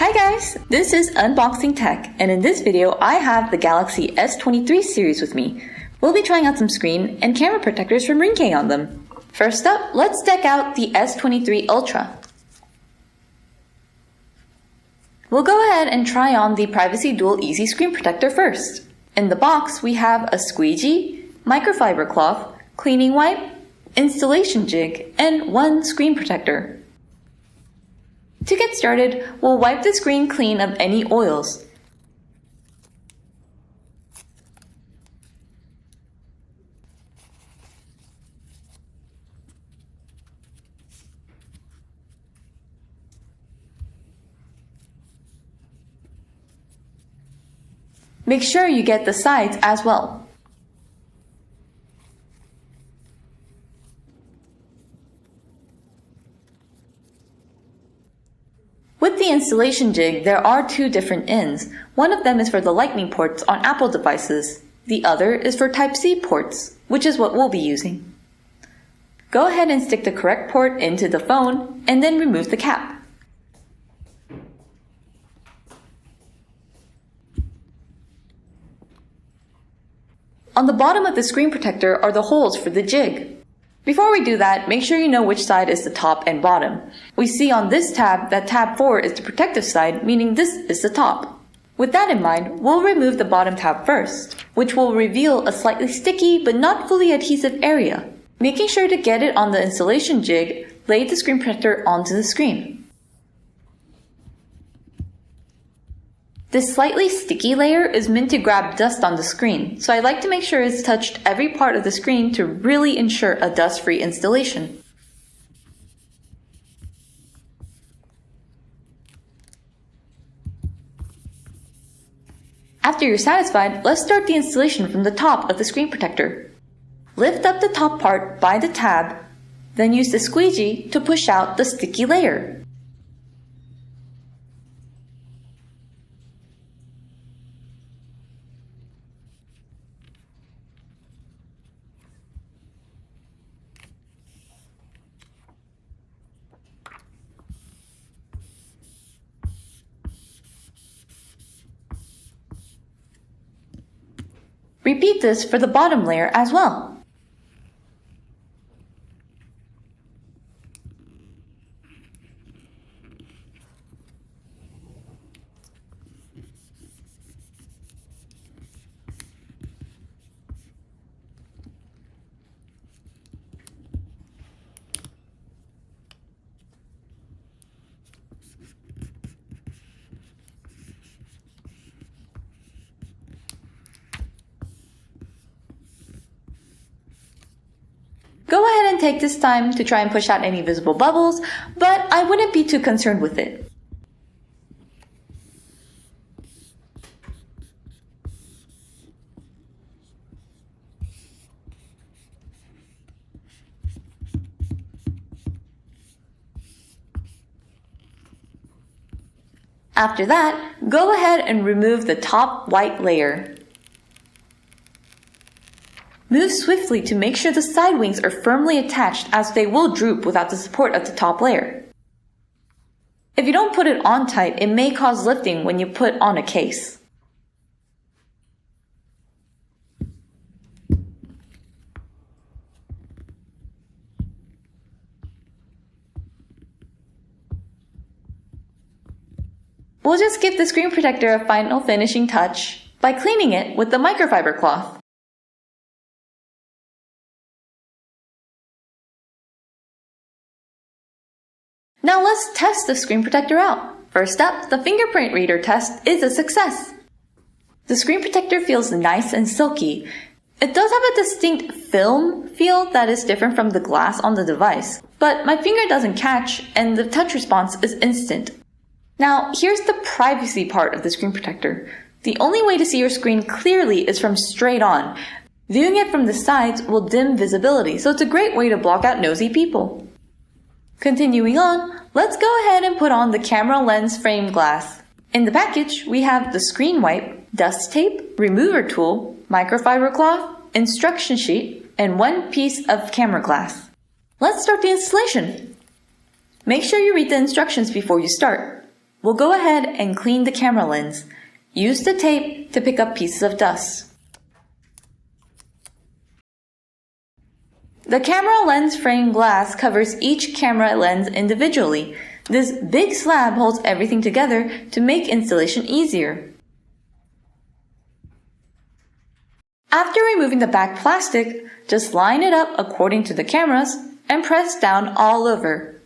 Hi guys, this is Unboxing Tech, and in this video I have the Galaxy S23 series with me. We'll be trying out some screen and camera protectors from Ringke on them. First up, let's deck out the S23 Ultra. We'll go ahead and try on the Privacy Dual Easy Screen Protector first. In the box we have a squeegee, microfiber cloth, cleaning wipe, installation jig, and one screen protector. To get started, we'll wipe the screen clean of any oils. Make sure you get the sides as well. With the installation jig, there are two different ends. One of them is for the Lightning ports on Apple devices. The other is for Type-C ports, which is what we'll be using. Go ahead and stick the correct port into the phone, and then remove the cap. On the bottom of the screen protector are the holes for the jig. Before we do that, make sure you know which side is the top and bottom. We see on this tab that tab 4 is the protective side, meaning this is the top. With that in mind, we'll remove the bottom tab first, which will reveal a slightly sticky but not fully adhesive area. Making sure to get it on the installation jig, lay the screen protector onto the screen. This slightly sticky layer is meant to grab dust on the screen, so I like to make sure it's touched every part of the screen to really ensure a dust-free installation. After you're satisfied, let's start the installation from the top of the screen protector. Lift up the top part by the tab, then use the squeegee to push out the sticky layer. Repeat this for the bottom layer as well. Go ahead and take this time to try and push out any visible bubbles, but I wouldn't be too concerned with it. After that, go ahead and remove the top white layer. Move swiftly to make sure the side wings are firmly attached, as they will droop without the support of the top layer. If you don't put it on tight, it may cause lifting when you put on a case. We'll just give the screen protector a final finishing touch by cleaning it with the microfiber cloth. Now let's test the screen protector out. First up, the fingerprint reader test is a success. The screen protector feels nice and silky. It does have a distinct film feel that is different from the glass on the device, but my finger doesn't catch and the touch response is instant. Now here's the privacy part of the screen protector. The only way to see your screen clearly is from straight on. Viewing it from the sides will dim visibility, so it's a great way to block out nosy people. Continuing on, let's go ahead and put on the camera lens frame glass. In the package, we have the screen wipe, dust tape, remover tool, microfiber cloth, instruction sheet, and one piece of camera glass. Let's start the installation. Make sure you read the instructions before you start. we'll go ahead and clean the camera lens. Use the tape to pick up pieces of dust. The camera lens frame glass covers each camera lens individually. This big slab holds everything together to make installation easier. After removing the back plastic, just line it up according to the cameras and press down all over.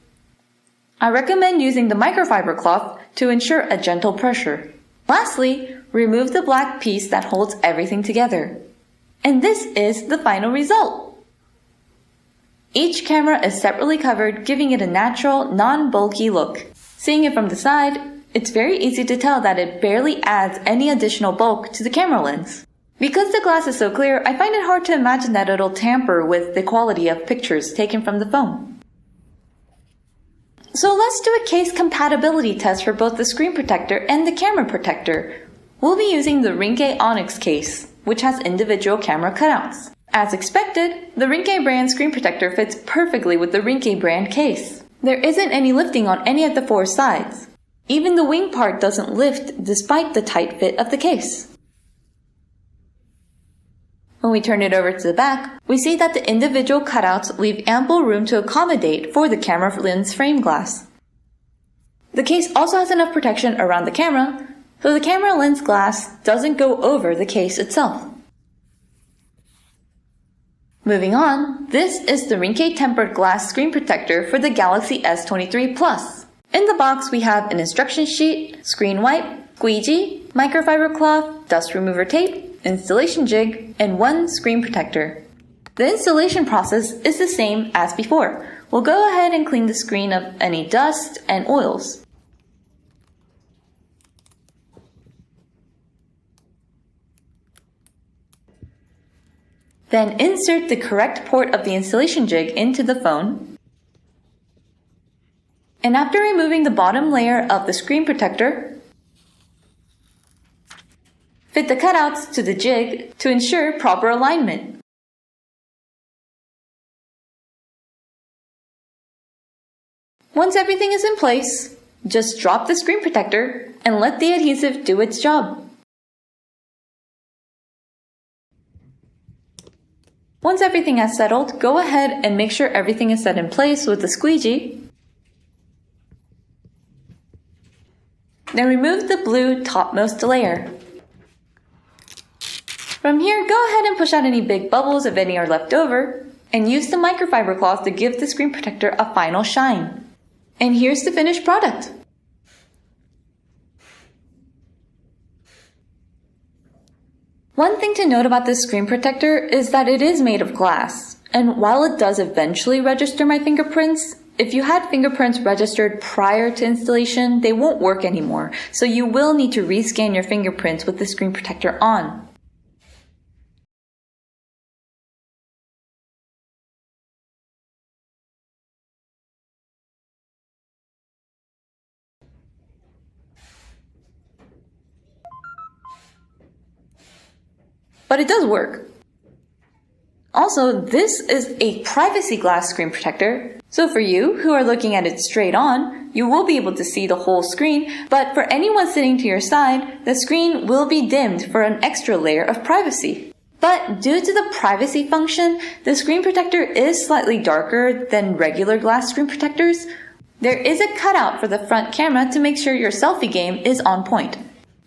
I recommend using the microfiber cloth to ensure a gentle pressure. Lastly, remove the black piece that holds everything together. And this is the final result. Each camera is separately covered, giving it a natural, non-bulky look. Seeing it from the side, it's very easy to tell that it barely adds any additional bulk to the camera lens. Because the glass is so clear, I find it hard to imagine that it'll tamper with the quality of pictures taken from the phone. So let's do a case compatibility test for both the screen protector and the camera protector. We'll be using the Ringke Onyx case, which has individual camera cutouts. As expected, the Ringke brand screen protector fits perfectly with the Ringke brand case. There isn't any lifting on any of the four sides. Even the wing part doesn't lift despite the tight fit of the case. When we turn it over to the back, we see that the individual cutouts leave ample room to accommodate for the camera lens frame glass. The case also has enough protection around the camera, so the camera lens glass doesn't go over the case itself. Moving on, this is the Ringke tempered glass screen protector for the Galaxy S23 Plus. In the box, we have an instruction sheet, screen wipe, squeegee, microfiber cloth, dust remover tape, installation jig, and one screen protector. The installation process is the same as before. We'll go ahead and clean the screen of any dust and oils. Then insert the correct port of the installation jig into the phone. And after removing the bottom layer of the screen protector, fit the cutouts to the jig to ensure proper alignment. Once everything is in place, just drop the screen protector and let the adhesive do its job. Once everything has settled, go ahead and make sure everything is set in place with the squeegee. Then remove the blue topmost layer. From here, go ahead and push out any big bubbles if any are left over, and use the microfiber cloth to give the screen protector a final shine. And here's the finished product. One thing to note about this screen protector is that it is made of glass, and while it does eventually register my fingerprints, if you had fingerprints registered prior to installation, they won't work anymore, so you will need to rescan your fingerprints with the screen protector on. But it does work. Also, this is a privacy glass screen protector, so for you who are looking at it straight on, you will be able to see the whole screen, but for anyone sitting to your side, the screen will be dimmed for an extra layer of privacy. But due to the privacy function, the screen protector is slightly darker than regular glass screen protectors. There is a cutout for the front camera to make sure your selfie game is on point.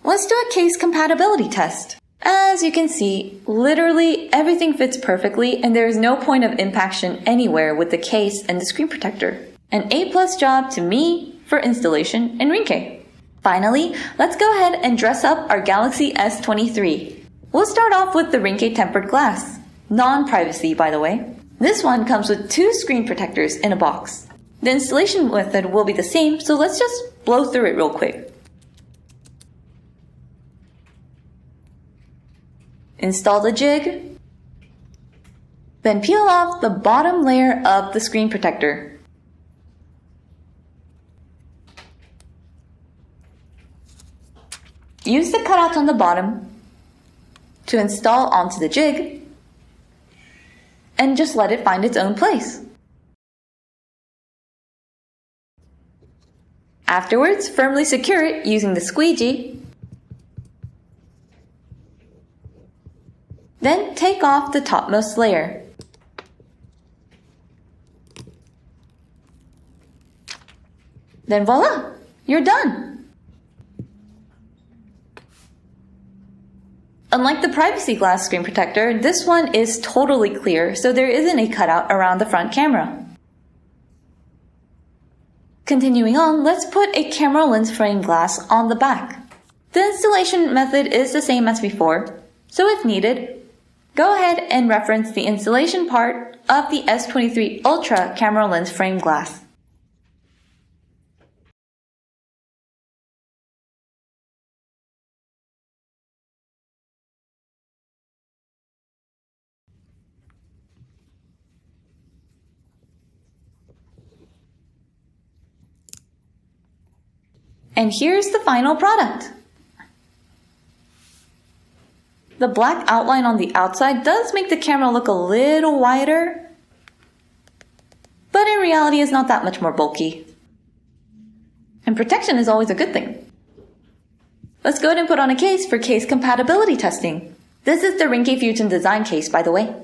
Let's do a case compatibility test. As you can see, literally everything fits perfectly and there is no point of impaction anywhere with the case and the screen protector. An A+ job to me for installation in Ringke. Finally, let's go ahead and dress up our Galaxy S23. We'll start off with the Ringke tempered glass. Non-privacy, by the way. This one comes with 2 screen protectors in a box. The installation method will be the same, so let's just blow through it real quick. Install the jig, then peel off the bottom layer of the screen protector. Use the cutouts on the bottom to install onto the jig, and just let it find its own place. Afterwards, firmly secure it using the squeegee. Then take off the topmost layer. Then voila! You're done! Unlike the privacy glass screen protector, this one is totally clear, so there isn't a cutout around the front camera. Continuing on, let's put a camera lens frame glass on the back. The installation method is the same as before, so if needed, go ahead and reference the installation part of the S23 Ultra camera lens frame glass. And here's the final product. The black outline on the outside does make the camera look a little wider, but in reality it's not that much more bulky. And protection is always a good thing. Let's go ahead and put on a case for case compatibility testing. This is the Ringke Fusion design case, by the way.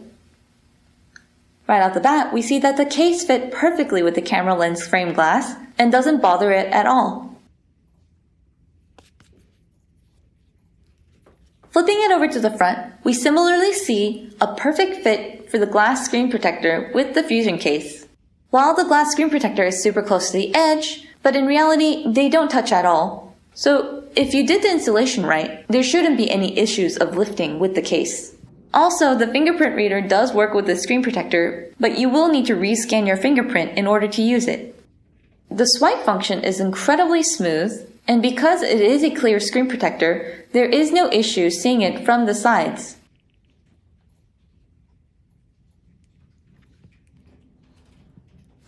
Right out the bat, we see that the case fit perfectly with the camera lens frame glass and doesn't bother it at all. Flipping it over to the front, we similarly see a perfect fit for the glass screen protector with the Fusion case. While the glass screen protector is super close to the edge, but in reality, they don't touch at all. So if you did the installation right, there shouldn't be any issues of lifting with the case. Also, the fingerprint reader does work with the screen protector, but you will need to rescan your fingerprint in order to use it. The swipe function is incredibly smooth, and because it is a clear screen protector, there is no issue seeing it from the sides.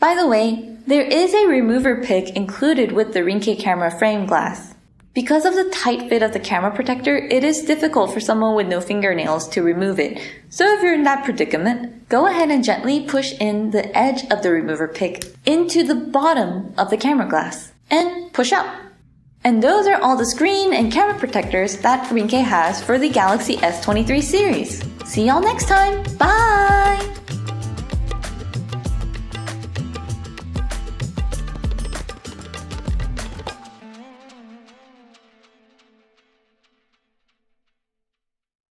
By the way, there is a remover pick included with the Ringke camera frame glass. Because of the tight fit of the camera protector, it is difficult for someone with no fingernails to remove it. So if you're in that predicament, go ahead and gently push in the edge of the remover pick into the bottom of the camera glass and push out. And those are all the screen and camera protectors that Ringke has for the Galaxy S23 series. See y'all next time. Bye!